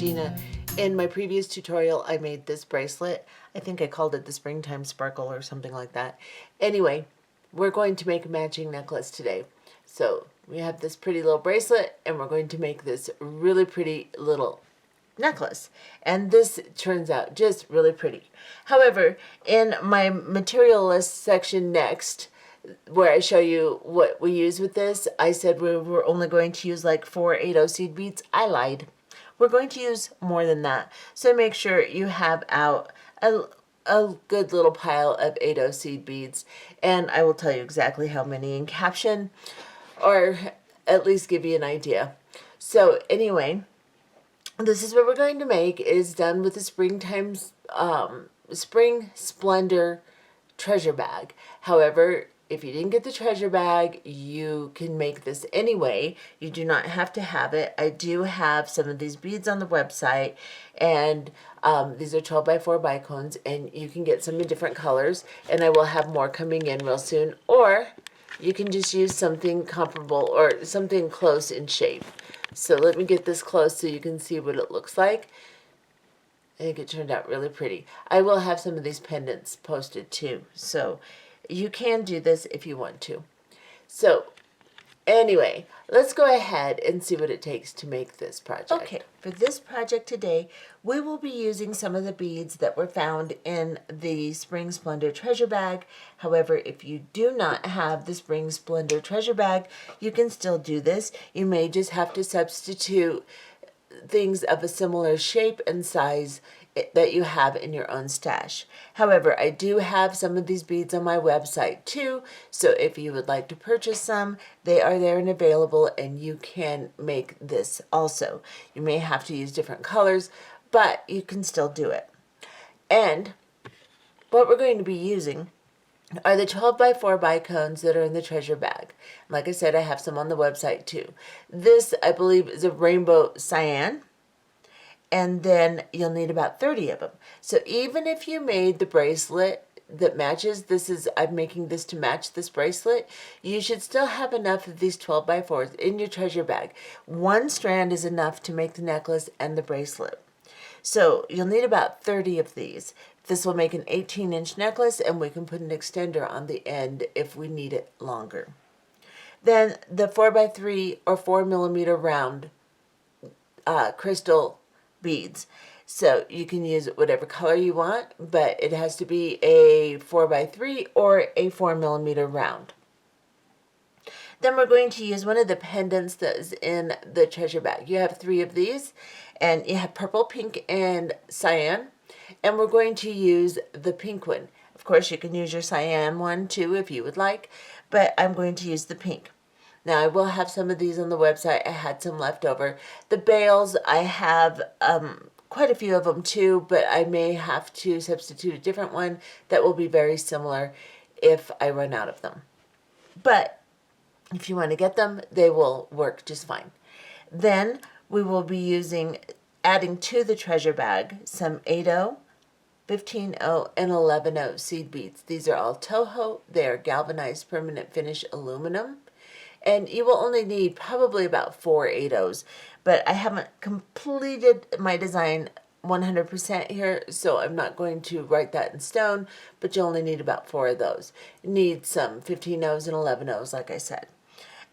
Gina. In my previous tutorial, I made this bracelet. I think I called it the Springtime Sparkle or something like that. Anyway, we're going to make a matching necklace today. So we have this pretty little bracelet, and we're going to make this really pretty little necklace. And this turns out just really pretty. However, in my material list section next, where I show you what we use with this, I said we were only going to use like 4 8/0 seed beads. I lied. We're going to use more than that. So make sure you have out a good little pile of 8/0 seed beads. And I will tell you exactly how many in caption, or at least give you an idea. So anyway, this is what we're going to make. It is done with the Spring Splendor treasure bag. However, if you didn't get the treasure bag, you can make this anyway. You do not have to have it. I do have some of these beads on the website, and these are 12x4 bicones, and you can get some in different colors, and I will have more coming in real soon. Or you can just use something comparable or something close in shape. So let me get this close so you can see what it looks like. I think it turned out really pretty. I will have some of these pendants posted too, so you can do this if you want to. So anyway, let's go ahead and see what it takes to make this project. Okay, for this project today, we will be using some of the beads that were found in the Spring Splendor treasure bag. However, if you do not have the Spring Splendor treasure bag, you can still do this. You may just have to substitute things of a similar shape and size that you have in your own stash. However, I do have some of these beads on my website too, so if you would like to purchase some, they are there and available, and you can make this also. You may have to use different colors, but you can still do it. And what we're going to be using are the 12x4 bicones that are in the treasure bag. Like I said, I have some on the website too. This, I believe, is a rainbow cyan, and then you'll need about 30 of them. So even if you made the bracelet that matches, I'm making this to match this bracelet, you should still have enough of these 12x4s in your treasure bag. One strand is enough to make the necklace and the bracelet. So you'll need about 30 of these. This will make an 18-inch necklace, and we can put an extender on the end if we need it longer. Then the 4x3 or 4mm round crystal beads. So you can use whatever color you want, but it has to be a 4x3 or a 4mm round. Then we're going to use one of the pendants that is in the treasure bag. You have 3 of these, and you have purple, pink, and cyan. And we're going to use the pink one. Of course, you can use your cyan one too if you would like, but I'm going to use the pink. Now, I will have some of these on the website. I had some left over. The bales, I have quite a few of them too, but I may have to substitute a different one that will be very similar if I run out of them. But if you want to get them, they will work just fine. Then we will be adding to the treasure bag some 8/0, 15/0, and 11/0 seed beads. These are all Toho. They are galvanized permanent finish aluminum. And you will only need probably about 4 8/0s, but I haven't completed my design 100% here, so I'm not going to write that in stone, but you only need about 4 of those. You need some 15/0s and 11/0s, like I said.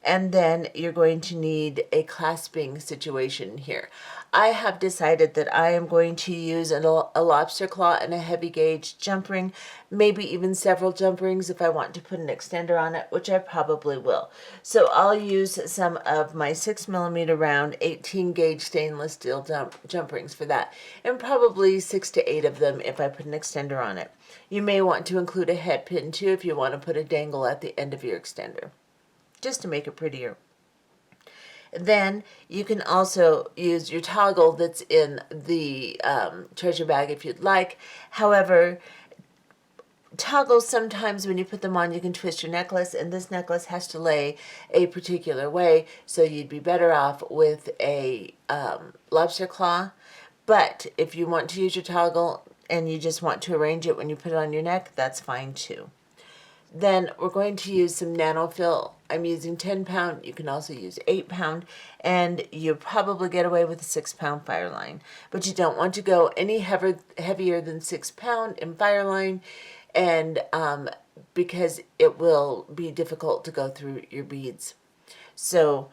And then you're going to need a clasping situation here. I have decided that I am going to use a lobster claw and a heavy gauge jump ring, maybe even several jump rings if I want to put an extender on it, which I probably will. So I'll use some of my 6mm round 18 gauge stainless steel jump rings for that, and probably 6 to 8 of them if I put an extender on it. You may want to include a head pin too if you want to put a dangle at the end of your extender, just to make it prettier. Then you can also use your toggle that's in the treasure bag if you'd like. However, toggles, sometimes when you put them on, you can twist your necklace, and this necklace has to lay a particular way, so you'd be better off with a lobster claw. But if you want to use your toggle and you just want to arrange it when you put it on your neck, that's fine too. Then we're going to use some Nanofil. I'm using 10 pound. You can also use 8 pound, and you probably get away with a 6 pound Fireline. But you don't want to go any heavier than 6 pound in Fireline, and because it will be difficult to go through your beads. So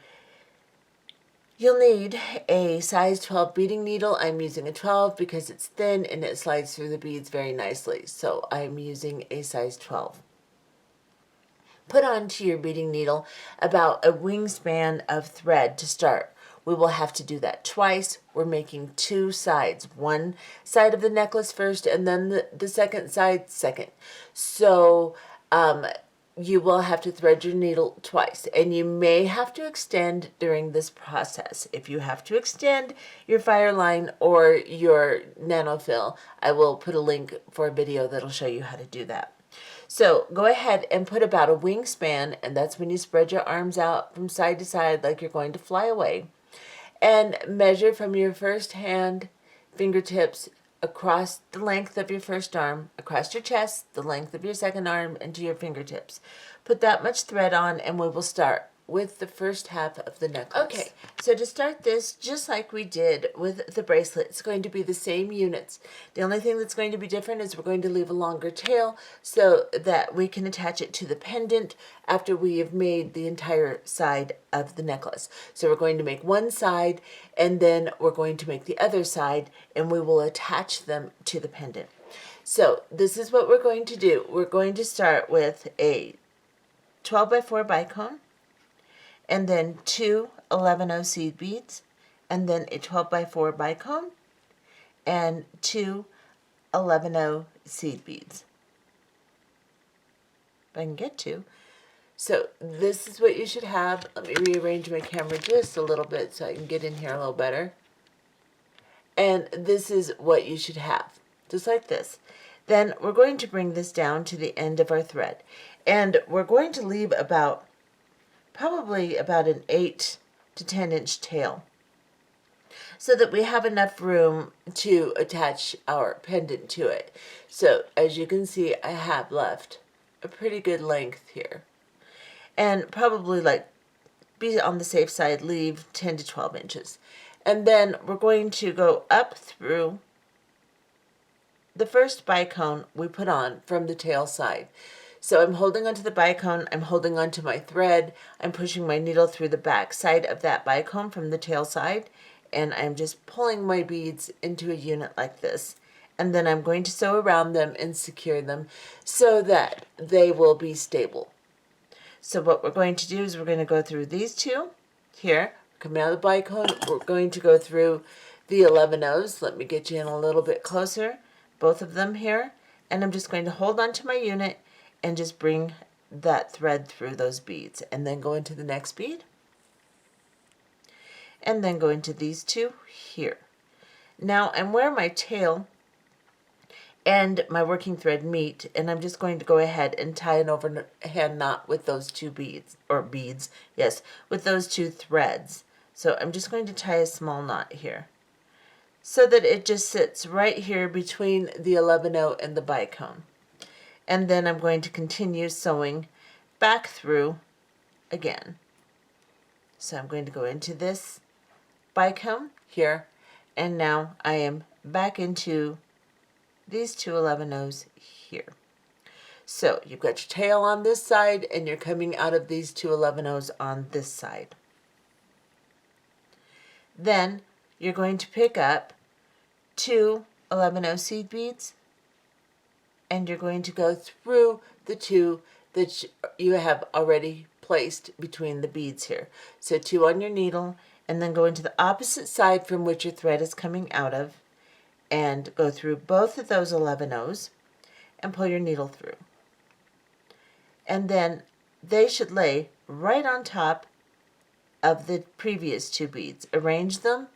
you'll need a size 12 beading needle. I'm using a 12 because it's thin and it slides through the beads very nicely. So I'm using a size 12. Put onto your beading needle about a wingspan of thread to start. We will have to do that twice. We're making 2 sides. One side of the necklace first and then the second side second. So you will have to thread your needle twice, and you may have to extend during this process. If you have to extend your Fireline or your Nanofil, I will put a link for a video that'll show you how to do that. So go ahead and put about a wingspan, and that's when you spread your arms out from side to side like you're going to fly away, and measure from your first hand fingertips across the length of your first arm, across your chest, the length of your second arm, and to your fingertips. Put that much thread on, and we will start with the first half of the necklace. Okay, so to start this, just like we did with the bracelet, it's going to be the same units. The only thing that's going to be different is we're going to leave a longer tail so that we can attach it to the pendant after we have made the entire side of the necklace. So we're going to make one side, and then we're going to make the other side, and we will attach them to the pendant. So this is what we're going to do. We're going to start with a 12x4 bicone, and then 2 11-0 seed beads, and then a 12x4 bicone, and 2 11-0 seed beads. If I can get to. So this is what you should have. Let me rearrange my camera just a little bit so I can get in here a little better. And this is what you should have, just like this. Then we're going to bring this down to the end of our thread. And we're going to leave probably about an 8 to 10 inch tail, so that we have enough room to attach our pendant to it. So as you can see, I have left a pretty good length here, and probably be on the safe side, leave 10 to 12 inches. And then we're going to go up through the first bicone we put on from the tail side. So I'm holding onto the bicone, I'm holding onto my thread, I'm pushing my needle through the back side of that bicone from the tail side, and I'm just pulling my beads into a unit like this. And then I'm going to sew around them and secure them so that they will be stable. So what we're going to do is we're going to go through these two here, coming out of the bicone. We're going to go through the 11-0s. Let me get you in a little bit closer, both of them here, and I'm just going to hold onto my unit and just bring that thread through those beads, and then go into the next bead, and then go into these two here. Now I'm where my tail and my working thread meet, and I'm just going to go ahead and tie an overhand knot with those two beads, yes, with those two threads. So I'm just going to tie a small knot here, so that it just sits right here between the 11-0 and the bicone. And then I'm going to continue sewing back through again. So I'm going to go into this bicone here, and now I am back into these two 11-0s here. So you've got your tail on this side, and you're coming out of these two 11-0s on this side. Then you're going to pick up 2 11-0 seed beads, and you're going to go through the 2 that you have already placed between the beads here. So 2 on your needle, and then go into the opposite side from which your thread is coming out of, and go through both of those 11-0s and pull your needle through. And then they should lay right on top of the previous 2 beads. Arrange them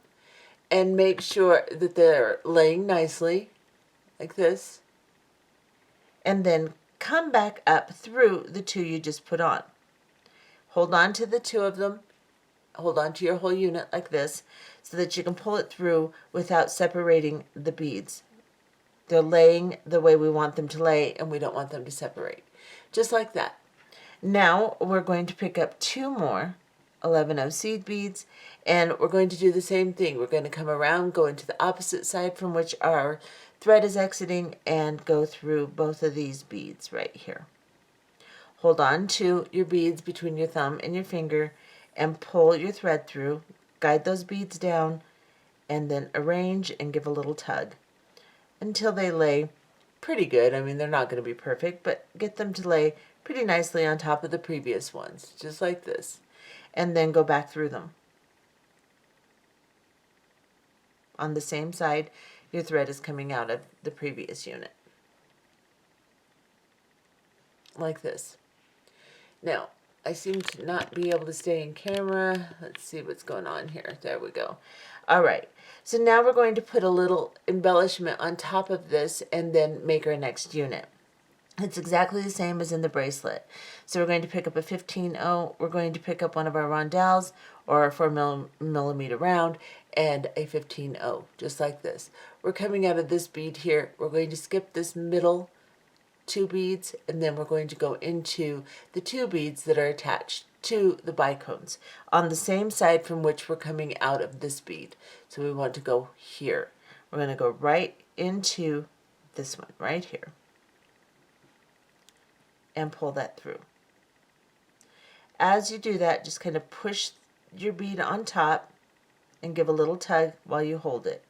and make sure that they're laying nicely like this. And then come back up through the 2 you just put on. Hold on to the 2 of them. Hold on to your whole unit like this, so that you can pull it through without separating the beads. They're laying the way we want them to lay, and we don't want them to separate. just like that. Now we're going to pick up 2 more 11-0 seed beads, and we're going to do the same thing. We're going to come around, go into the opposite side from which our thread is exiting, and go through both of these beads right here. Hold on to your beads between your thumb and your finger and pull your thread through. Guide those beads down and then arrange and give a little tug until they lay pretty good. I mean, they're not going to be perfect, but get them to lay pretty nicely on top of the previous ones, just like this. And then go back through them. On the same side your thread is coming out of the previous unit. Like this. Now, I seem to not be able to stay in camera. Let's see what's going on here. There we go. All right. So now we're going to put a little embellishment on top of this and then make our next unit. It's exactly the same as in the bracelet. So we're going to pick up a 15-0. We're going to pick up one of our rondelles or our 4mm round and a 15-0, just like this. We're coming out of this bead here. We're going to skip this middle 2 beads, and then we're going to go into the 2 beads that are attached to the bicones on the same side from which we're coming out of this bead. So we want to go here. We're going to go right into this one right here and pull that through. As you do that, just kind of push your bead on top and give a little tug while you hold it.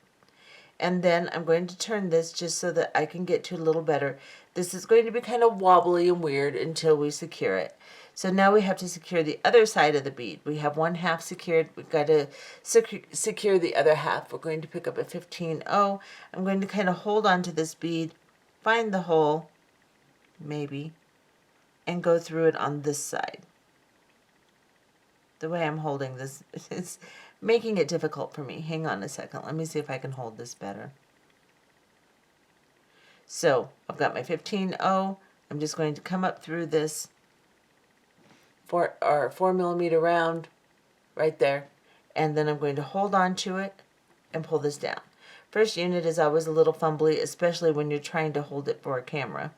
And then I'm going to turn this just so that I can get to it a little better. This is going to be kind of wobbly and weird until we secure it. So now we have to secure the other side of the bead. We have 1/2 secured. We've got to secure the other half. We're going to pick up a 15-0. I'm going to kind of hold on to this bead, find the hole, maybe, and go through it on this side. The way I'm holding this is making it difficult for me. Hang on a second. Let me see if I can hold this better. So I've got my 15-0. I'm just going to come up through this for our 4mm round right there, and then I'm going to hold on to it and pull this down. First unit is always a little fumbly, especially when you're trying to hold it for a camera.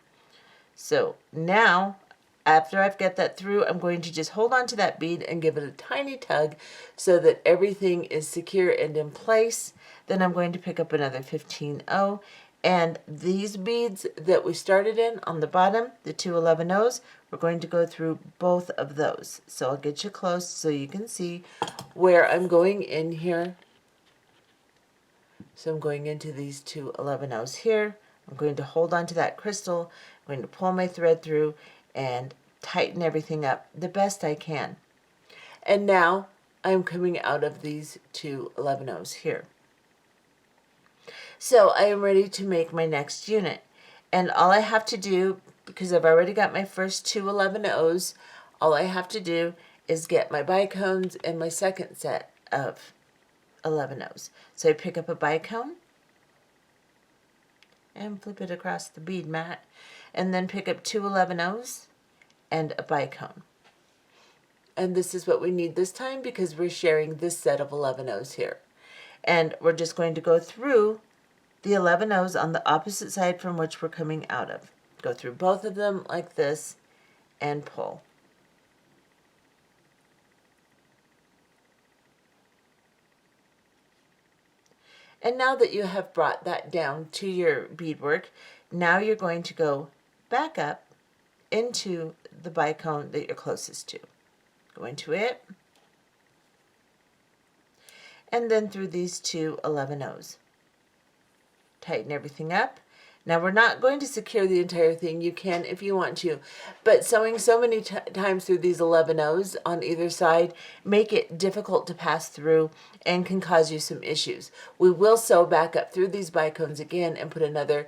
So now, after I've got that through, I'm going to just hold on to that bead and give it a tiny tug so that everything is secure and in place. Then I'm going to pick up another 15-0, and these beads that we started in on the bottom, the 2 11-0s, we're going to go through both of those. So I'll get you close so you can see where I'm going in here. So I'm going into these 2 11-0s here. I'm going to hold on to that crystal. I'm going to pull my thread through and tighten everything up the best I can. And now I'm coming out of these 2 11-0s here. So I am ready to make my next unit. And all I have to do, because I've already got my first 2 11-0s, all I have to do is get my bicones and my second set of 11-0s. So I pick up a bicone and flip it across the bead mat, and then pick up 2 11-0s and a bicone. And this is what we need this time because we're sharing this set of 11-0s here. And we're just going to go through the 11-0s on the opposite side from which we're coming out of. Go through both of them like this and pull. And now that you have brought that down to your beadwork, now you're going to go back up into the bicone that you're closest to. Go into it, and then through these 2 11-0s. Tighten everything up. Now we're not going to secure the entire thing. You can if you want to, but sewing so many times through these 11-0s on either side make it difficult to pass through and can cause you some issues. We will sew back up through these bicones again and put another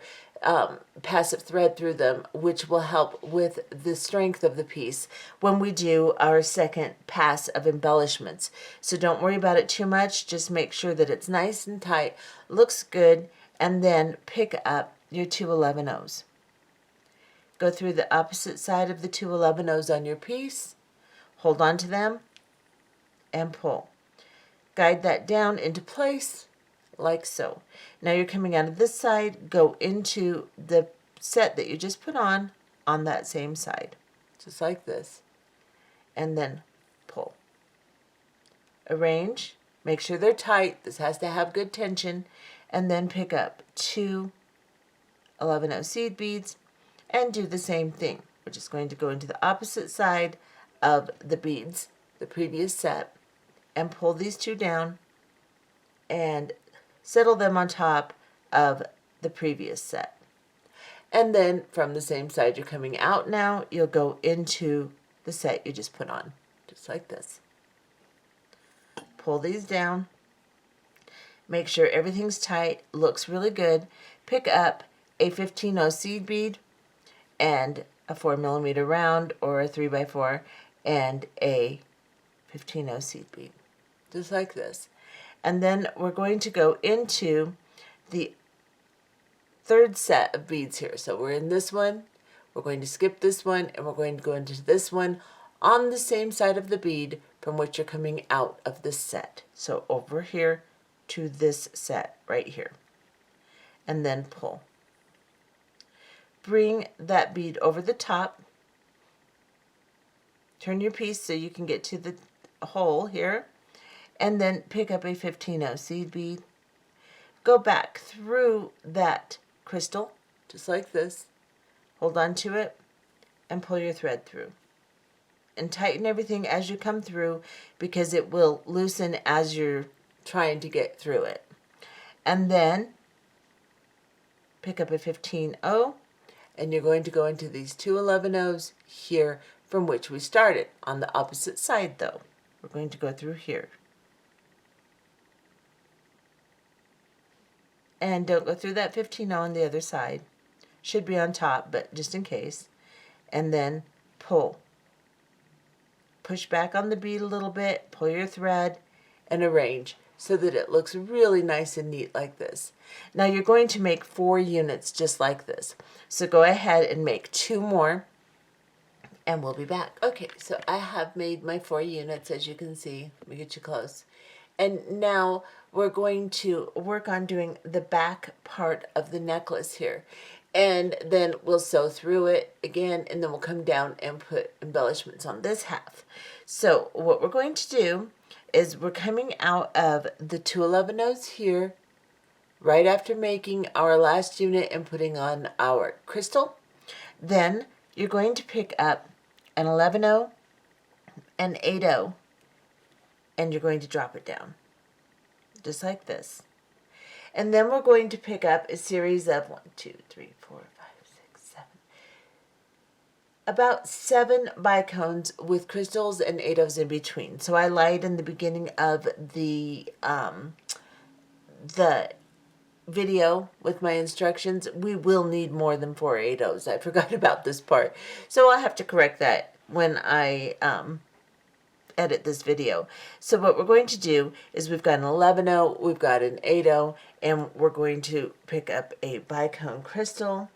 passive thread through them, which will help with the strength of the piece when we do our second pass of embellishments. So don't worry about it too much. Just make sure that it's nice and tight, looks good, and then pick up your 2 11-0s. Go through the opposite side of the 2 11-0s on your piece, hold on to them, and pull. Guide that down into place like so. Now you're coming out of this side, go into the set that you just put on on that same side, just like this, and then pull. Arrange, make sure they're tight. This has to have good tension, and then pick up 2 11-0 seed beads and do the same thing. We're just going to go into the opposite side of the beads, the previous set, and pull these 2 down and settle them on top of the previous set. And then from the same side you're coming out now, you'll go into the set you just put on, just like this. Pull these down, make sure everything's tight, looks really good. Pick up a 15-0 seed bead and a 4mm round or a 3x4 and a 15-0 seed bead, just like this. And then we're going to go into the third set of beads here. So we're in this one, we're going to skip this one, and we're going to go into this one on the same side of the bead from which you're coming out of this set. So over here to this set right here, and then pull. Bring that bead over the top, turn your piece so you can get to the hole here, and then pick up a 15-0 seed bead, go back through that crystal, just like this, hold on to it, and pull your thread through. And tighten everything as you come through, because it will loosen as you're trying to get through it. And then pick up a 15-0, and you're going to go into these 2 11-0s here from which we started. On the opposite side though, we're going to go through here. And don't go through that 15-0 on the other side. Should be on top, but just in case. And then pull. Push back on the bead a little bit, pull your thread, and arrange so that it looks really nice and neat like this. Now you're going to make 4 units just like this. So go ahead and make 2 more, and we'll be back. Okay, so I have made my 4 units, as you can see. Let me get you close. And now we're going to work on doing the back part of the necklace here. And then we'll sew through it again, and then we'll come down and put embellishments on this half. So what we're going to do is we're coming out of the 2 11-0s here, right after making our last unit and putting on our crystal. Then you're going to pick up an 11-0, an 8-0, and you're going to drop it down, just like this. And then we're going to pick up a series of 1, 2, 3, 4, 5, 6, 7, about 7 bicones with crystals and 8-0s in between. So I lied in the beginning of the video with my instructions. We will need more than 4 8-0s. I forgot about this part, so I'll have to correct that when I edit this video. So what we're going to do is we've got an 11-0, we've got an 8-0, and we're going to pick up a bicone crystal.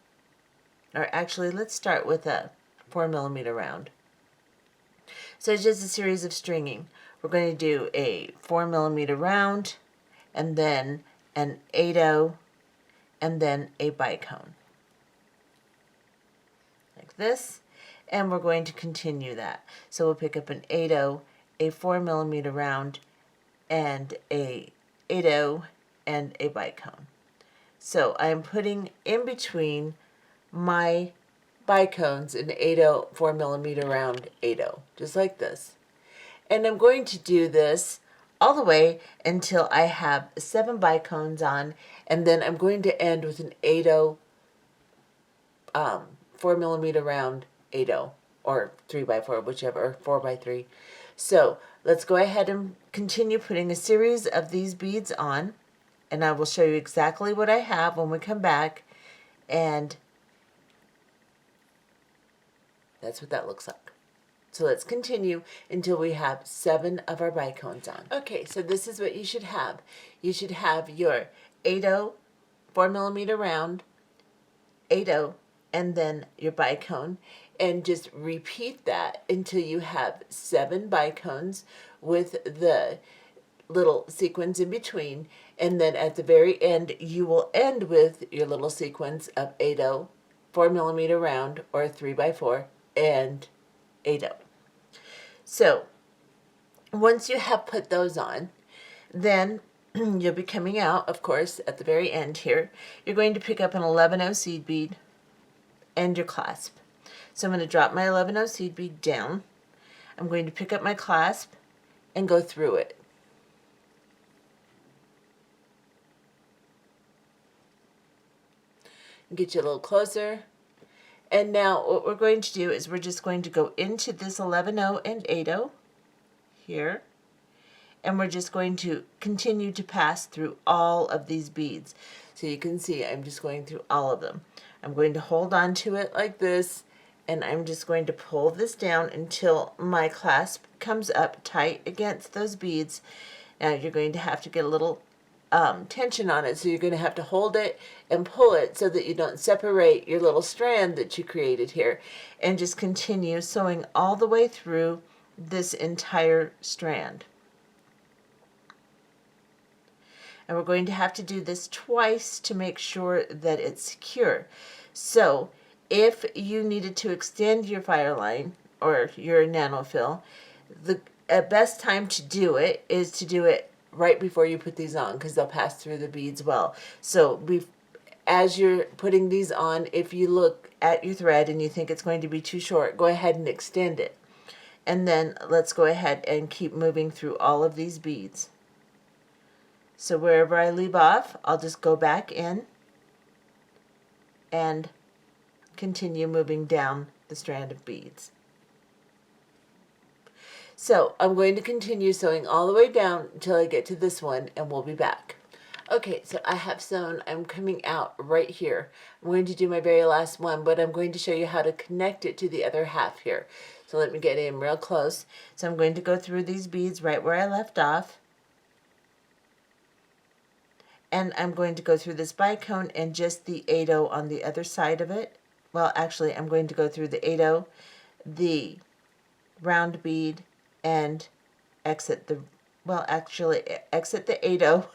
Or actually, let's start with a 4mm round. So it's just a series of stringing. We're going to do a 4mm round, and then an 8-0, and then a bicone, like this. And we're going to continue that. So we'll pick up an 8-0, a 4mm round, and a 8-0, and a bicone. So I'm putting in between my bicones an 8-0, 4mm round 8-0, just like this. And I'm going to do this all the way until I have 7 bicones on, and then I'm going to end with an 8-0, 4mm round 8-0, or 3x4, whichever, or 4x3. So let's go ahead and continue putting a series of these beads on, and I will show you exactly what I have when we come back, and that's what that looks like. So let's continue until we have 7 of our bicones on. Okay, so this is what you should have. You should have your 8-0, 4mm round, 8-0, and then your bicone, and just repeat that until you have 7 bicones with the little sequins in between, and then at the very end you will end with your little sequence of 8-0, 4mm round or 3x4 and 8/0. So once you have put those on, then you'll be coming out, of course, at the very end here. You're going to pick up an 11/0 seed bead and your clasp. So I'm going to drop my 11/0 seed bead down. I'm going to pick up my clasp and go through it. Get you a little closer. And now what we're going to do is we're just going to go into this 11/0 and 8/0 here. And we're just going to continue to pass through all of these beads. So you can see I'm just going through all of them. I'm going to hold on to it like this, and I'm just going to pull this down until my clasp comes up tight against those beads. Now you're going to have to get a little tension on it, so you're going to have to hold it and pull it so that you don't separate your little strand that you created here, and just continue sewing all the way through this entire strand. And we're going to have to do this twice to make sure that it's secure. So if you needed to extend your Fireline or your Nanofil, the best time to do it is to do it right before you put these on, because they'll pass through the beads well. So as you're putting these on, if you look at your thread and you think it's going to be too short, go ahead and extend it. And then let's go ahead and keep moving through all of these beads. So wherever I leave off, I'll just go back in and continue moving down the strand of beads. So I'm going to continue sewing all the way down until I get to this one, and we'll be back. Okay, so I have sewn, I'm coming out right here. I'm going to do my very last one, but I'm going to show you how to connect it to the other half here. So let me get in real close. So I'm going to go through these beads right where I left off. And I'm going to go through this bicone and just the 8/0 on the other side of it. Well, actually, I'm going to go through the 8/0, the round bead, and exit the 8/0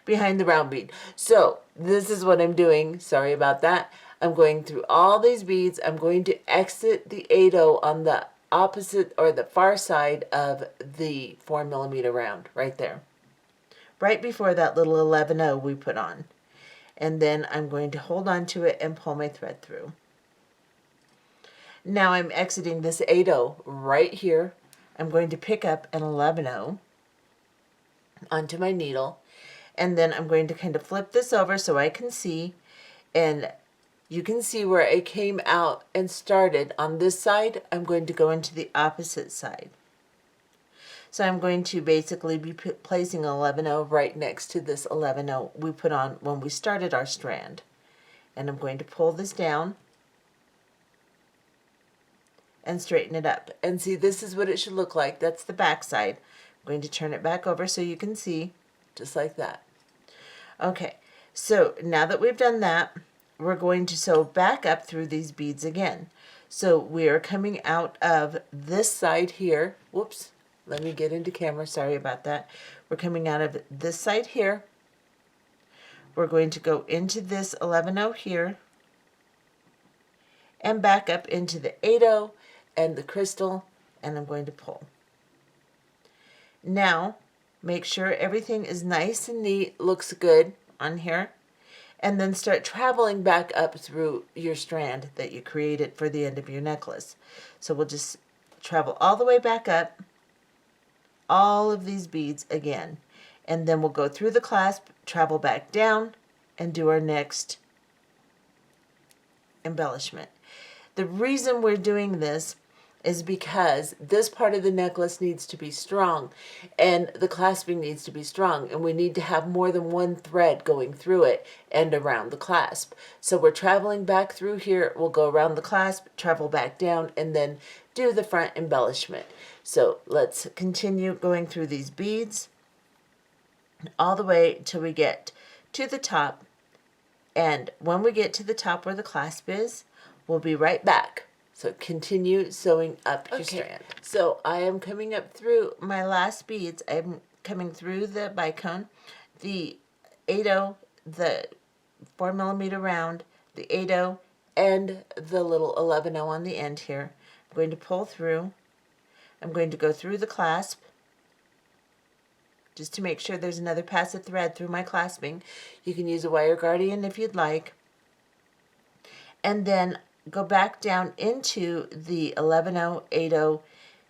behind the round bead. So this is what I'm doing. Sorry about that. I'm going through all these beads. I'm going to exit the 8/0 on the opposite or the far side of the 4mm round right there, right before that little 11/0 we put on. And then I'm going to hold on to it and pull my thread through. Now I'm exiting this 8/0 right here. I'm going to pick up an 11/0 onto my needle, and then I'm going to kind of flip this over so I can see, and you can see where it came out and started on this side. I'm going to go into the opposite side. So I'm going to basically be placing 11/0 right next to this 11/0 we put on when we started our strand. And I'm going to pull this down and straighten it up. And see, this is what it should look like. That's the back side. I'm going to turn it back over so you can see, just like that. Okay, so now that we've done that, we're going to sew back up through these beads again. So we are coming out of this side here. Whoops. Let me get into camera, sorry about that. We're coming out of this side here. We're going to go into this 11/0 here and back up into the 8/0 and the crystal, and I'm going to pull. Now, make sure everything is nice and neat, looks good on here, and then start traveling back up through your strand that you created for the end of your necklace. So we'll just travel all the way back up, all of these beads again, and then we'll go through the clasp, travel back down, and do our next embellishment. The reason we're doing this is because this part of the necklace needs to be strong, and the clasping needs to be strong, and we need to have more than one thread going through it and around the clasp. So we're traveling back through here, we'll go around the clasp, travel back down, and then do the front embellishment. So let's continue going through these beads all the way till we get to the top, and when we get to the top where the clasp is, we'll be right back. So continue sewing up your strand. So I am coming up through my last beads. I'm coming through the bicone, the 8/0, the 4mm round, the 8/0, and the little 11-0 on the end here. I'm going to pull through. I'm going to go through the clasp just to make sure there's another pass of thread through my clasping. You can use a wire guardian if you'd like. And then go back down into the 11-0, 8-0,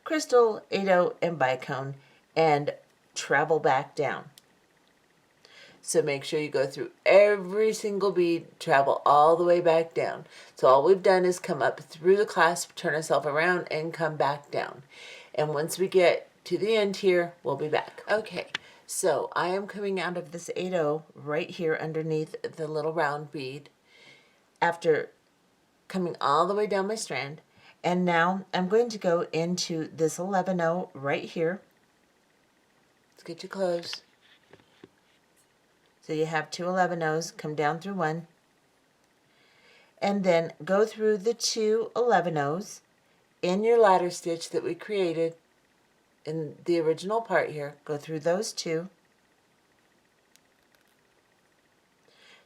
crystal, 8-0, and bicone, and travel back down. So make sure you go through every single bead, travel all the way back down. So all we've done is come up through the clasp, turn ourselves around, and come back down. And once we get to the end here, we'll be back. Okay, so I am coming out of this 8-0 right here underneath the little round bead after coming all the way down my strand. And now I'm going to go into this 11-0 right here. Let's get you close. So you have two 11-0s, come down through one, and then go through the two 11-0s in your ladder stitch that we created in the original part here. Go through those two,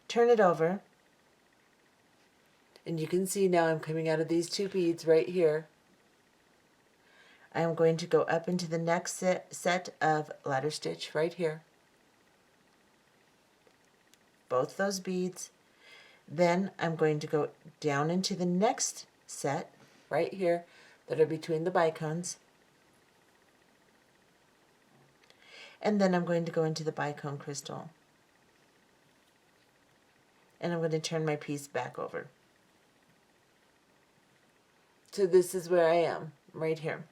turn it over, and you can see now I'm coming out of these two beads right here. I am going to go up into the next set of ladder stitch right here. Both those beads. Then I'm going to go down into the next set right here that are between the bicones. And then I'm going to go into the bicone crystal. And I'm going to turn my piece back over. So this is where I am, right here.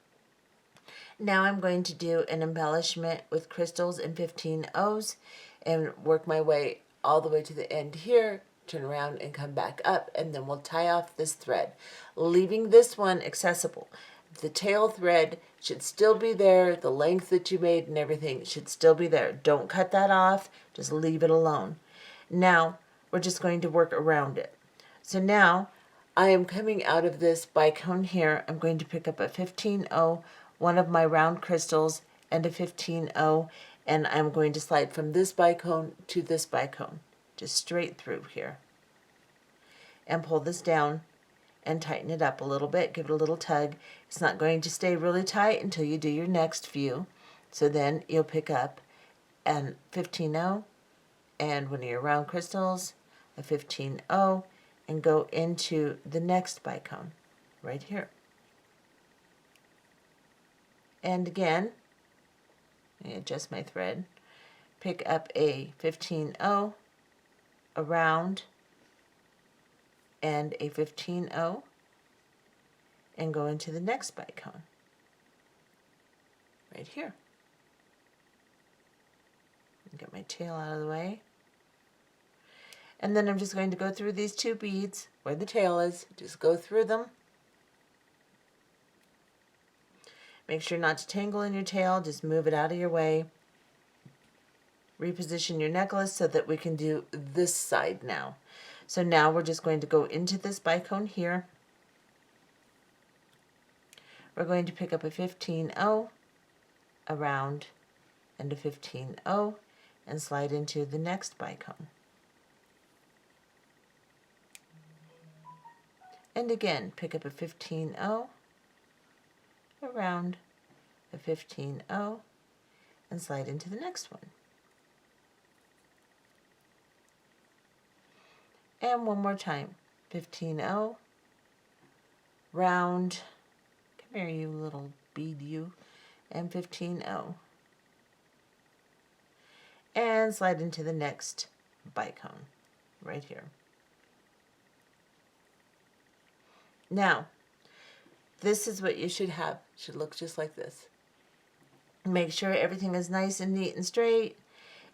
Now I'm going to do an embellishment with crystals and 15 O's and work my way all the way to the end here, turn around and come back up, and then we'll tie off this thread, leaving this one accessible. The tail thread should still be there, the length that you made and everything should still be there. Don't cut that off, just leave it alone. Now we're just going to work around it. So now I am coming out of this bicone here. I'm going to pick up a 15-0, one of my round crystals, and a 15-0, and I'm going to slide from this bicone to this bicone, just straight through here. And pull this down and tighten it up a little bit, give it a little tug. It's not going to stay really tight until you do your next few. So then you'll pick up a 15-0 and one of your round crystals, a 15-0, and go into the next bicone right here. And again, let me adjust my thread, pick up a 15-0, a round, and a 15-0, and go into the next bicone right here. Get my tail out of the way. And then I'm just going to go through these two beads where the tail is, just go through them. Make sure not to tangle in your tail, just move it out of your way. Reposition your necklace so that we can do this side now. So now we're just going to go into this bicone here. We're going to pick up a 15-0, a round, and a 15-0, and slide into the next bicone. And again, pick up a 15-0, a round, a 15-0, and slide into the next one. And one more time, 15-0, round, come here you little bead you, and 15-0. And slide into the next bicone, right here. Now, this is what you should have. It should look just like this. Make sure everything is nice and neat and straight.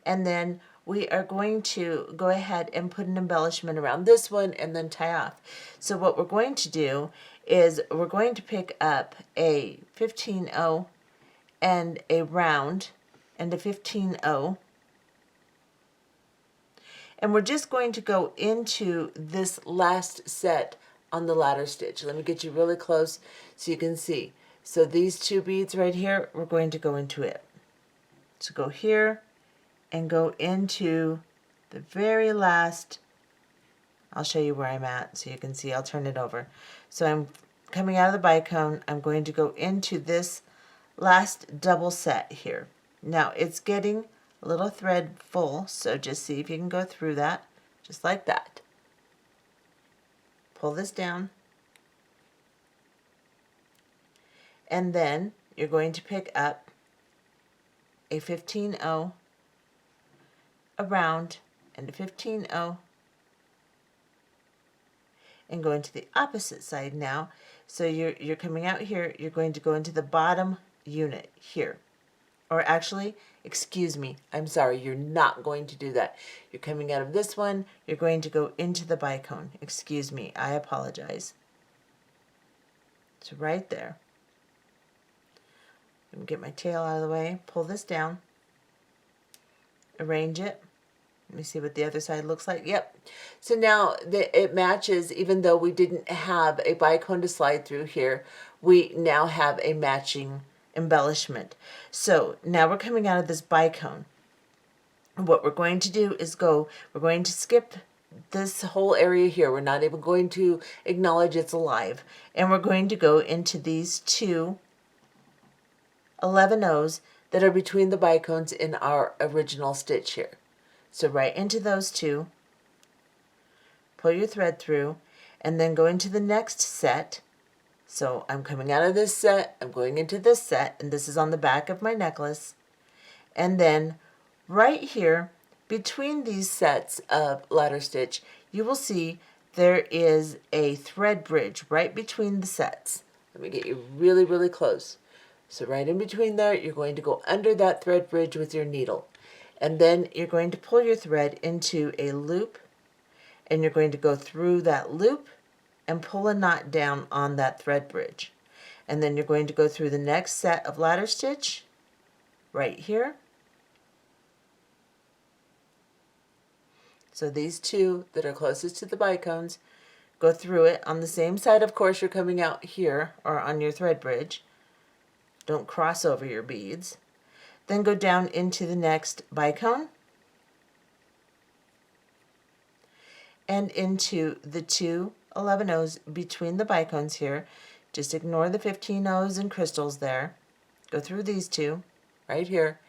And then we are going to go ahead and put an embellishment around this one and then tie off. So what we're going to do is we're going to pick up a 15-0 and a round and a 15-0. And we're just going to go into this last set on the ladder stitch. Let me get you really close so you can see. So these two beads right here, we're going to go into it. So go here and go into the very last I'll show you where I'm at so you can see. I'll turn it over. So I'm coming out of the bicone. I'm going to go into this last double set here. Now it's getting a little thread full, so just see if you can go through that, just like that. Pull this down, and then you're going to pick up a 15-0 around and a 15-0 and go into the opposite side now. So you're coming out here, you're going to go into the bottom unit here. Or actually, excuse me, I'm sorry, you're not going to do that. You're coming out of this one, you're going to go into the bicone. Excuse me, I apologize. It's right there. Let me get my tail out of the way, pull this down, arrange it. Let me see what the other side looks like. Yep. So now it matches, even though we didn't have a bicone to slide through here, we now have a matching embellishment. So now we're coming out of this bicone. What we're going to do is we're going to skip this whole area here. We're not even going to acknowledge it's alive. And we're going to go into these two 11-0s that are between the bicones in our original stitch here. So right into those two, pull your thread through, and then go into the next set. So I'm coming out of this set, I'm going into this set, and this is on the back of my necklace. And then right here, between these sets of ladder stitch, you will see there is a thread bridge right between the sets. Let me get you really, really close. So right in between there, you're going to go under that thread bridge with your needle. And then you're going to pull your thread into a loop, and you're going to go through that loop and pull a knot down on that thread bridge. And then you're going to go through the next set of ladder stitch right here. So these two that are closest to the bicones, go through it on the same side. Of course, you're coming out here or on your thread bridge. Don't cross over your beads. Then go down into the next bicone and into the two 11-0s between the bicones here. Just ignore the 15-0s and crystals there. Go through these two right here,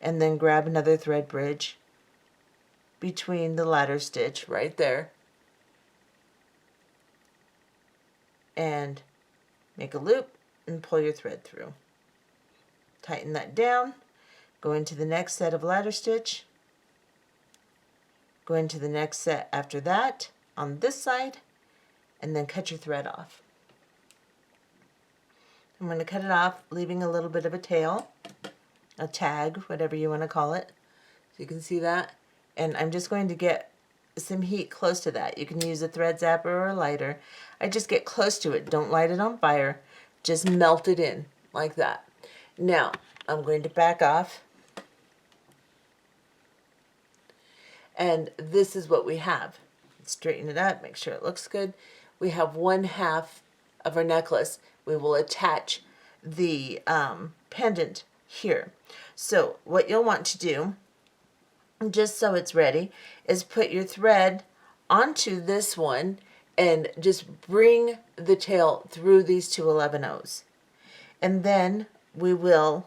and then grab another thread bridge between the ladder stitch right there, and make a loop and pull your thread through. Tighten that down. Go into the next set of ladder stitch, go into the next set after that on this side, and then cut your thread off. I'm going to cut it off, leaving a little bit of a tail, a tag, whatever you want to call it. So you can see that. And I'm just going to get some heat close to that. You can use a thread zapper or a lighter. I just get close to it. Don't light it on fire. Just melt it in like that. Now, I'm going to back off. And this is what we have. Straighten it up, make sure it looks good. We have 1/2 of our necklace. We will attach the pendant here. So what you'll want to do, just so it's ready, is put your thread onto this one and just bring the tail through these two 11-0s. And then we will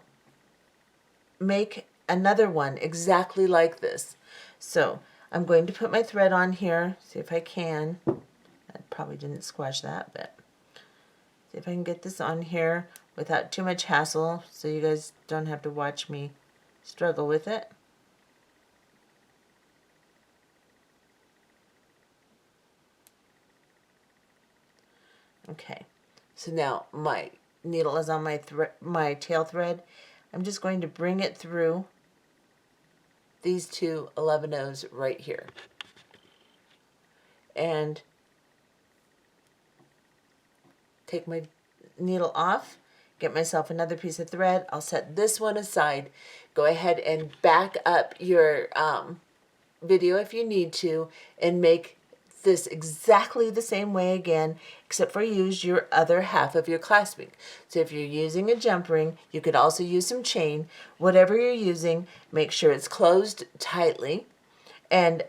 make another one exactly like this. So I'm going to put my thread on here, see if I can. I probably didn't squash that, but see if I can get this on here without too much hassle so you guys don't have to watch me struggle with it. Okay, so now my needle is on my tail thread. I'm just going to bring it through these two 11-0s right here. And take my needle off, get myself another piece of thread. I'll set this one aside. Go ahead and back up your video if you need to and make this exactly the same way again, except for use your other half of your clasping. So if you're using a jump ring, you could also use some chain. Whatever you're using, make sure it's closed tightly, and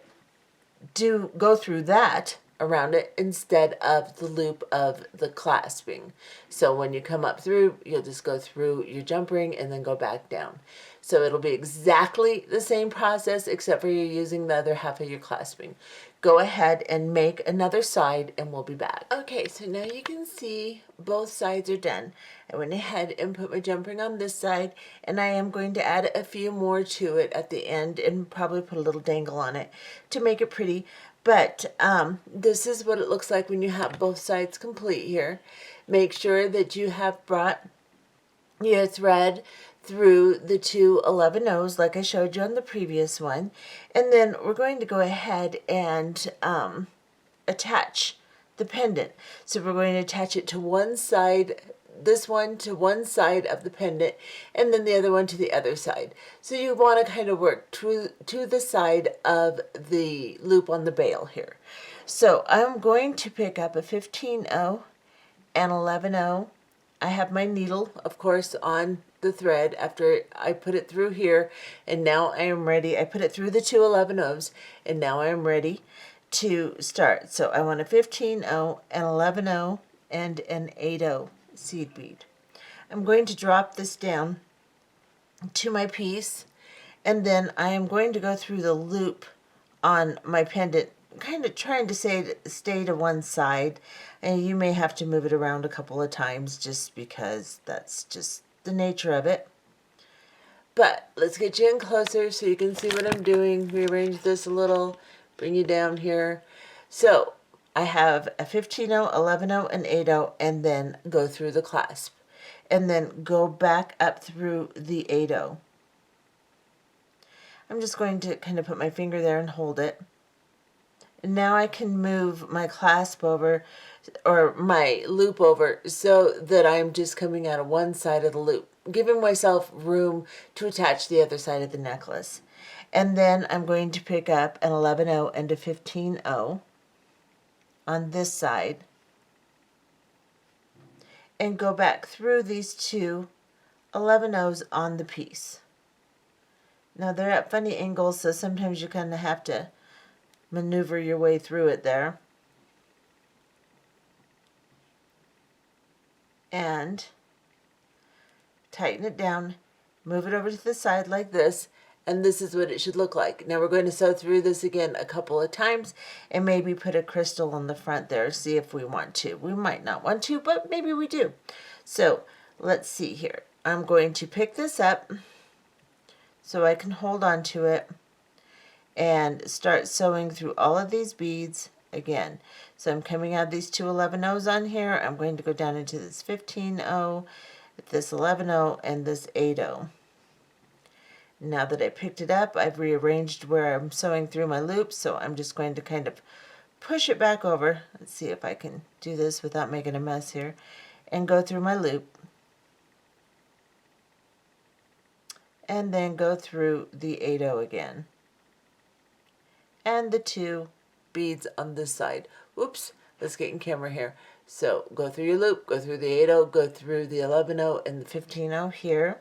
go through that around it instead of the loop of the clasping. So when you come up through, you'll just go through your jump ring and then go back down. So it'll be exactly the same process except for you're using the other half of your clasping. Go ahead and make another side and we'll be back. Okay, so now you can see both sides are done. I went ahead and put my jump ring on this side, and I am going to add a few more to it at the end and probably put a little dangle on it to make it pretty. But this is what it looks like when you have both sides complete here. Make sure that you have brought your thread through the two 11 O's like I showed you on the previous one. And then we're going to go ahead and attach the pendant. So we're going to attach it to one side, this one to one side of the pendant, and then the other one to the other side. So you want to kind of work to the side of the loop on the bail here. So I'm going to pick up a 15-0 and 11-0. I have my needle, of course, on the thread after I put it through here, and now I am ready. I put it through the two 11-0s, and now I am ready to start. So I want a 15-0, an 11-0, and an 8-0 seed bead. I'm going to drop this down to my piece, and then I am going to go through the loop on my pendant, kind of trying to stay to one side, and you may have to move it around a couple of times just because that's just the nature of it. But let's get you in closer so you can see what I'm doing. Rearrange this a little, bring you down here. So I have a 15-0, 11-0, and 8-0, and then go through the clasp. And then go back up through the 8-0. I'm just going to kind of put my finger there and hold it. And now I can move my clasp over, or my loop over, so that I'm just coming out of one side of the loop, giving myself room to attach the other side of the necklace. And then I'm going to pick up an 11-0 and a 15-0 on this side and go back through these two 11-0s on the piece. Now they're at funny angles, so sometimes you kind of have to maneuver your way through it there. And tighten it down, move it over to the side like this, and this is what it should look like. Now we're going to sew through this again a couple of times and maybe put a crystal on the front there, see if we want to. We might not want to, but maybe we do. So let's see here. I'm going to pick this up so I can hold on to it and start sewing through all of these beads again. So I'm coming out of these two 11-0s on here. I'm going to go down into this 15-0, this 11-0, and this 8-0. Now that I picked it up, I've rearranged where I'm sewing through my loops, so I'm just going to kind of push it back over. Let's see if I can do this without making a mess here, and go through my loop. And then go through the 8-0 again. And the two beads on this side. Whoops, let's get in camera here. So go through your loop, go through the 8-0, go through the 11-0 and the 15-0 here.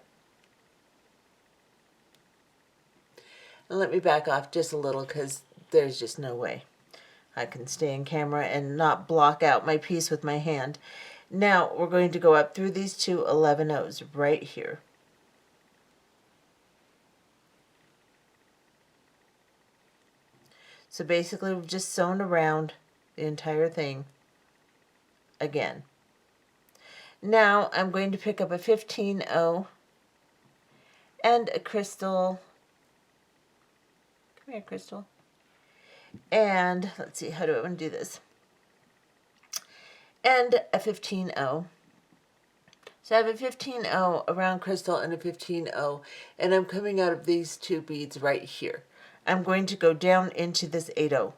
And let me back off just a little because there's just no way I can stay in camera and not block out my piece with my hand. Now we're going to go up through these two 11-0s right here. So basically we've just sewn around the entire thing again. Now I'm going to pick up a 15-0 and a crystal. Come here, crystal. And let's see, how do I want to do this? And a 15-0. So I have a 15-0 around crystal and a 15-0, and I'm coming out of these two beads right here. I'm going to go down into this 8-0,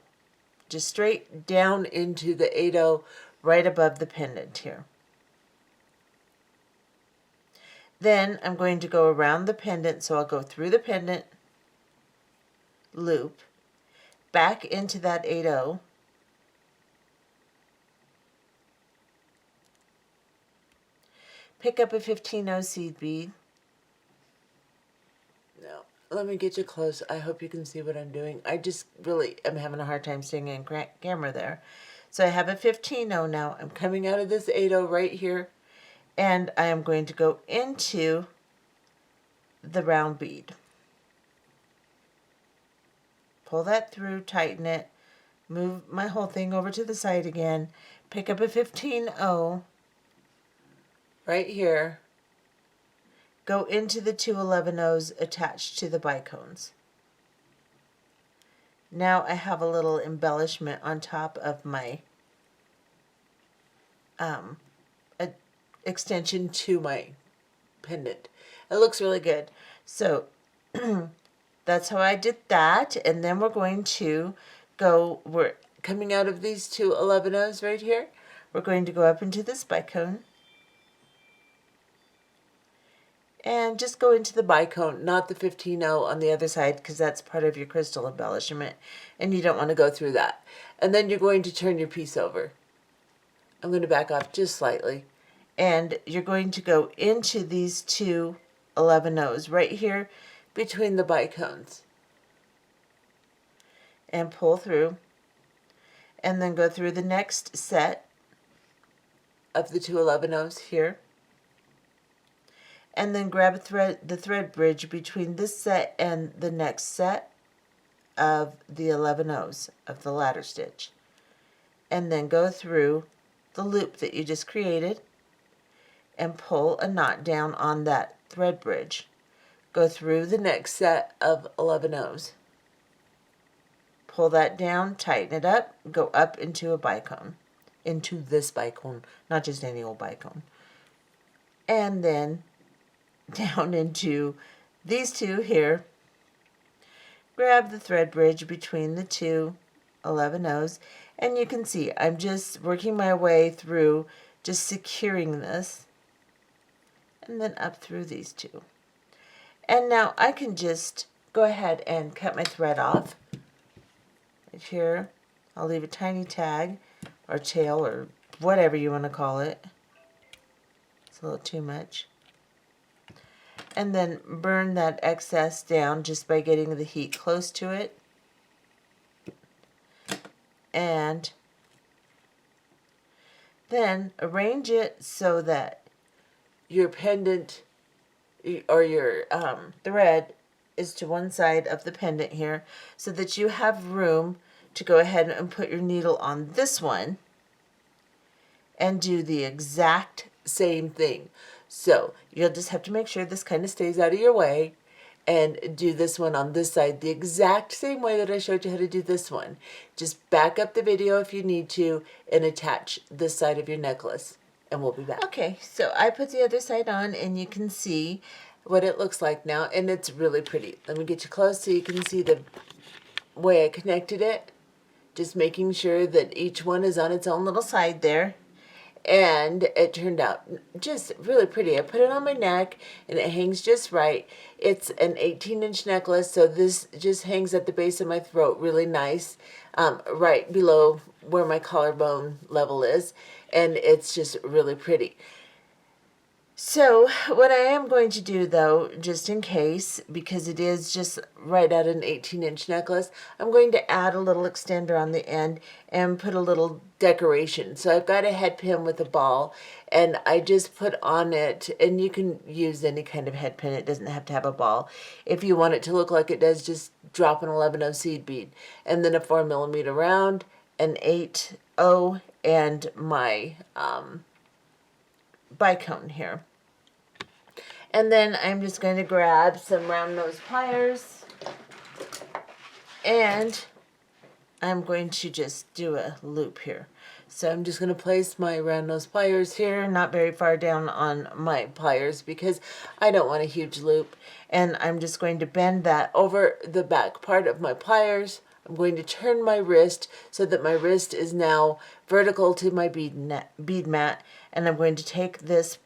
just straight down into the 8-0 right above the pendant here. Then I'm going to go around the pendant, so I'll go through the pendant loop, back into that 8-0, pick up a 15-0 seed bead. No, let me get you close. I hope you can see what I'm doing. I just really am having a hard time seeing in camera there. So I have a 15-0 now. I'm coming out of this 8-0 right here, and I am going to go into the round bead. Pull that through, tighten it, move my whole thing over to the side again, pick up a 15-0 right here, go into the two 11-0s attached to the bicones. Now I have a little embellishment on top of my extension to my pendant. It looks really good. So that's how I did that. And then we're going to we're coming out of these two 11-0s right here. We're going to go up into this bicone. And just go into the bicone, not the 15-0 on the other side, because that's part of your crystal embellishment, and you don't want to go through that. And then you're going to turn your piece over. I'm going to back off just slightly. And you're going to go into these two 11-0s right here between the bicones. And pull through. And then go through the next set of the two 11-0s here. And then grab the thread bridge between this set and the next set of the 11-0s of the ladder stitch. And then go through the loop that you just created and pull a knot down on that thread bridge. Go through the next set of 11-0s. Pull that down, tighten it up, go up into a bicone. Into this bicone, not just any old bicone. And then down into these two here. Grab the thread bridge between the two 11-0s, and you can see I'm just working my way through, just securing this, and then up through these two. And now I can just go ahead and cut my thread off. Right here, I'll leave a tiny tag or tail or whatever you want to call it. It's a little too much. And then burn that excess down just by getting the heat close to it. And then arrange it so that your pendant or your thread is to one side of the pendant here, so that you have room to go ahead and put your needle on this one and do the exact same thing. So you'll just have to make sure this kind of stays out of your way and do this one on this side the exact same way that I showed you how to do this one. Just back up the video if you need to and attach this side of your necklace, and we'll be back. Okay, so I put the other side on, and you can see what it looks like now, and it's really pretty. Let me get you close so you can see the way I connected it. Just making sure that each one is on its own little side there. And it turned out just really pretty. I put it on my neck, and it hangs just right. It's an 18-inch necklace, so this just hangs at the base of my throat really nice, right below where my collarbone level is, and it's just really pretty. So what I am going to do, though, just in case, because it is just right at an 18-inch necklace, I'm going to add a little extender on the end and put a little decoration. So I've got a head pin with a ball, and I just put on it, and you can use any kind of head pin. It doesn't have to have a ball. If you want it to look like it does, just drop an 11-0 seed bead, and then a 4mm round, an 8-0, and my bicone here. And then I'm just going to grab some round nose pliers, and I'm going to just do a loop here. So I'm just going to place my round nose pliers here, not very far down on my pliers because I don't want a huge loop. And I'm just going to bend that over the back part of my pliers. I'm going to turn my wrist so that my wrist is now vertical to my bead mat, and I'm going to take this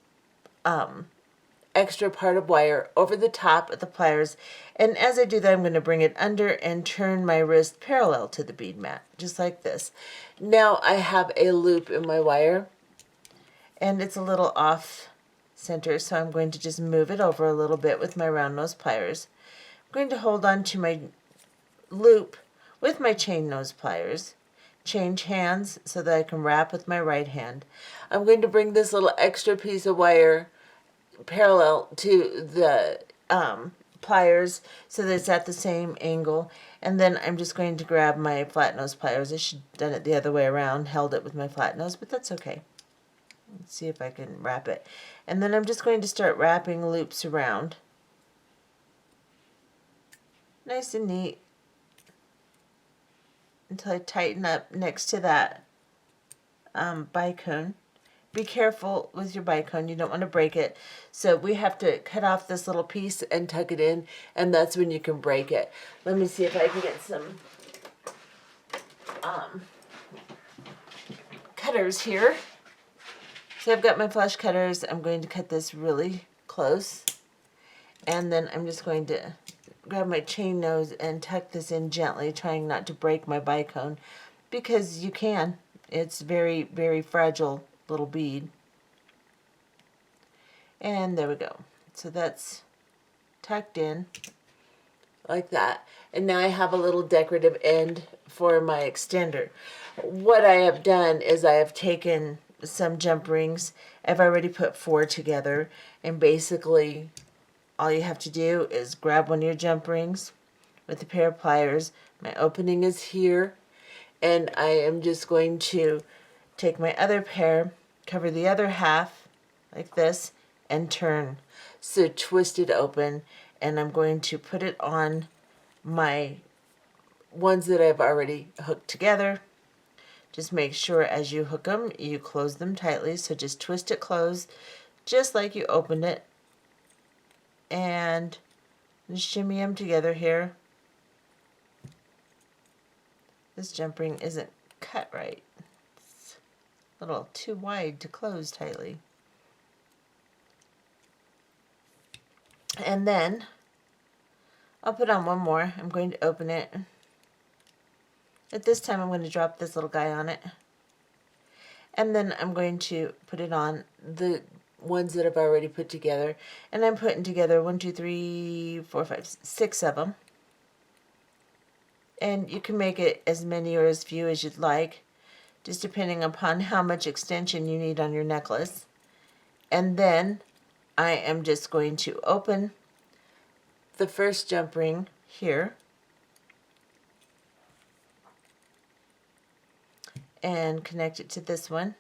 extra part of wire over the top of the pliers, and as I do that, I'm going to bring it under and turn my wrist parallel to the bead mat, just like this. Now I have a loop in my wire, and it's a little off center, so I'm going to just move it over a little bit with my round nose pliers. I'm going to hold on to my loop with my chain nose pliers, change hands so that I can wrap with my right hand. I'm going to bring this little extra piece of wire parallel to the pliers so that it's at the same angle, and then I'm just going to grab my flat nose pliers. I should have done it the other way around, held it with my flat nose, but that's okay. Let's see if I can wrap it. And then I'm just going to start wrapping loops around. Nice and neat until I tighten up next to that bicone. Be careful with your bicone, you don't want to break it. So we have to cut off this little piece and tuck it in, and that's when you can break it. Let me see if I can get some cutters here. So I've got my flush cutters. I'm going to cut this really close, and then I'm just going to grab my chain nose and tuck this in gently, trying not to break my bicone, because you can. It's very, very fragile little bead. And there we go. So that's tucked in like that. And now I have a little decorative end for my extender. What I have done is I have taken some jump rings. I've already put 4 together, and basically all you have to do is grab one of your jump rings with a pair of pliers. My opening is here, and I am just going to take my other pair, cover the other half like this, and turn. So twist it open, and I'm going to put it on my ones that I've already hooked together. Just make sure as you hook them, you close them tightly. So just twist it closed, just like you opened it, and shimmy them together here. This jump ring isn't cut right. It's a little too wide to close tightly. And then I'll put on one more. I'm going to open it. At this time I'm going to drop this little guy on it. And then I'm going to put it on the ones that I've already put together. And I'm putting together 1, 2, 3, 4, 5, 6 of them. And you can make it as many or as few as you'd like, just depending upon how much extension you need on your necklace. And then I am just going to open the first jump ring here and connect it to this one.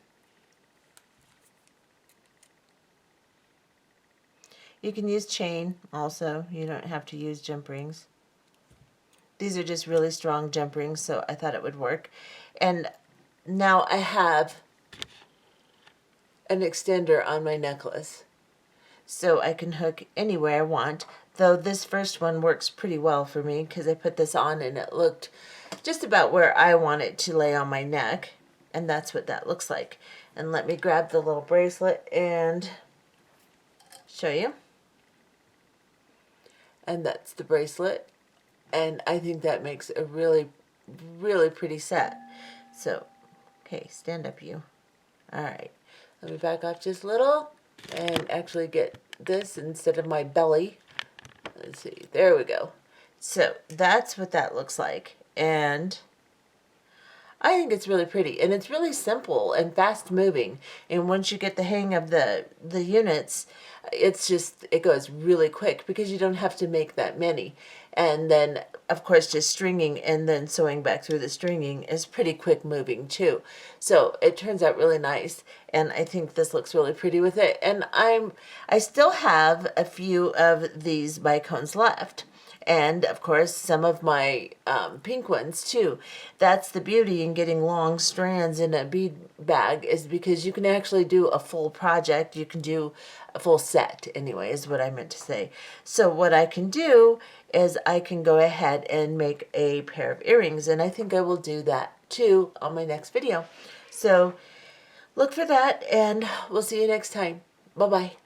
You can use chain also, you don't have to use jump rings. These are just really strong jump rings, so I thought it would work. And now I have an extender on my necklace, so I can hook anywhere I want, though this first one works pretty well for me because I put this on and it looked just about where I want it to lay on my neck, and that's what that looks like. And let me grab the little bracelet and show you. And that's the bracelet. And I think that makes a really, really pretty set. So, okay, stand up you. Alright, let me back off just a little and actually get this instead of my belly. Let's see, there we go. So, that's what that looks like. And I think it's really pretty. And it's really simple and fast moving. And once you get the hang of the units, it goes really quick because you don't have to make that many. And then, of course, just stringing and then sewing back through the stringing is pretty quick moving too. So it turns out really nice, and I think this looks really pretty with it. And I still have a few of these bicones left. And, of course, some of my pink ones, too. That's the beauty in getting long strands in a bead bag, is because you can actually do a full project. You can do a full set, anyway, is what I meant to say. So what I can do is I can go ahead and make a pair of earrings, and I think I will do that, too, on my next video. So look for that, and we'll see you next time. Bye-bye.